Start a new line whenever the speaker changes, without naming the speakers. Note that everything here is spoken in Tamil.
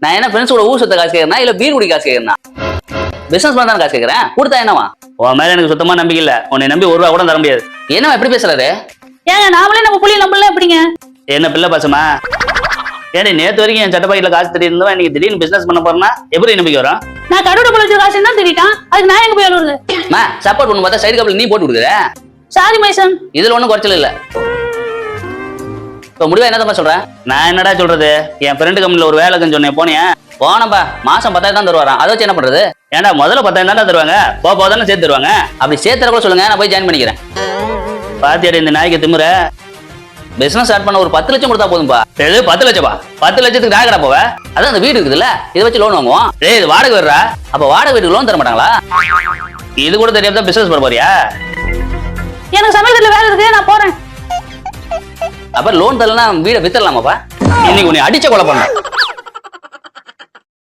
நான் என்ன ஃப்ரெண்ட்ஸ் கூட ஊர் சுத்த காசு கேட்கறேன் இல்ல பீர் குடி காசு கேட்கறேன்? பிசினஸ் பண்ண காசு கேட்கறேன், கொடுத்தா என்னவா? உன் மேல எனக்கு சுத்தமா நம்பிக்கை இல்ல. உன்னை நம்பி ஒரு ரூபா கூட தர முடியாது. என்னவா எப்படி பேசுறாரு?
ஏங்க நாமளே நம்ம புள்ளிய நம்பல எப்படிங்க?
என்ன பிள்ளை பாசமா? ஏடி நேத்து வரைக்கும் என் சட்ட பாக்கெட்ல காசு திடீர்னு இருந்தவன் இன்னைக்கு திடீர்னு பிசினஸ் பண்ண போறேன்னா எப்படி நம்பிக்கை வரும்?
நான் கடவுட போல காசு தான் திட்டான், அதுக்கு நான் எங்க போய் அழுவுறது?
சப்போர்ட் பண்ணு பார்த்தா சைடு கப்பல் நீ போட்டு கொடுக்குற.
சாரி மைசன்,
இதுல ஒண்ணும் குறைச்சல் இல்ல. இப்ப முடிவா என்னதான் சொல்ற? நான் என்னடா சொல்றது? என் ஃப்ரெண்டு கம்பெனில ஒரு வேலைக்குன்னு சொன்னேன், போனியா? போனப்பா, மாசம் 10,000 தான் தருவாராம். அதை வச்சு என்ன பண்றது? ஏன்டா முதல்ல 10,000 தானே தருவாங்க, போதானே சேர்த்து தருவாங்க. அப்படி சேர்த்துற கூட சொல்லுங்க, நான் போய் ஜாயின் பண்ணிக்கிறேன். பாத்தியாடி இந்த நாய்க்கு திமுற? பிசினஸ் ஸ்டார்ட் பண்ண ஒரு 10 லட்சம் கொடுத்தா போதும்பா. 10 லட்சமா? 10 லட்சத்துக்கு நான் கடை போவேன். அதான் அந்த வீடு இருக்குதுல்ல, இதை வச்சு லோன் வாங்குவோம். இது வாடகை வர்றா? அப்ப வாடகை வீட்டுக்கு லோன் தர மாட்டாங்களா? இது கூட தெரியாம பிசினஸ் பண்ண போறியா?
எனக்கு சமையல்ல வேலை இருக்கு, நான் போறேன்.
அப்ப லோன் தரலன்னா வீடை வித்தரலாமாப்பா? இன்னைக்கு உன்னை அடிச்ச கொலை பண்ண.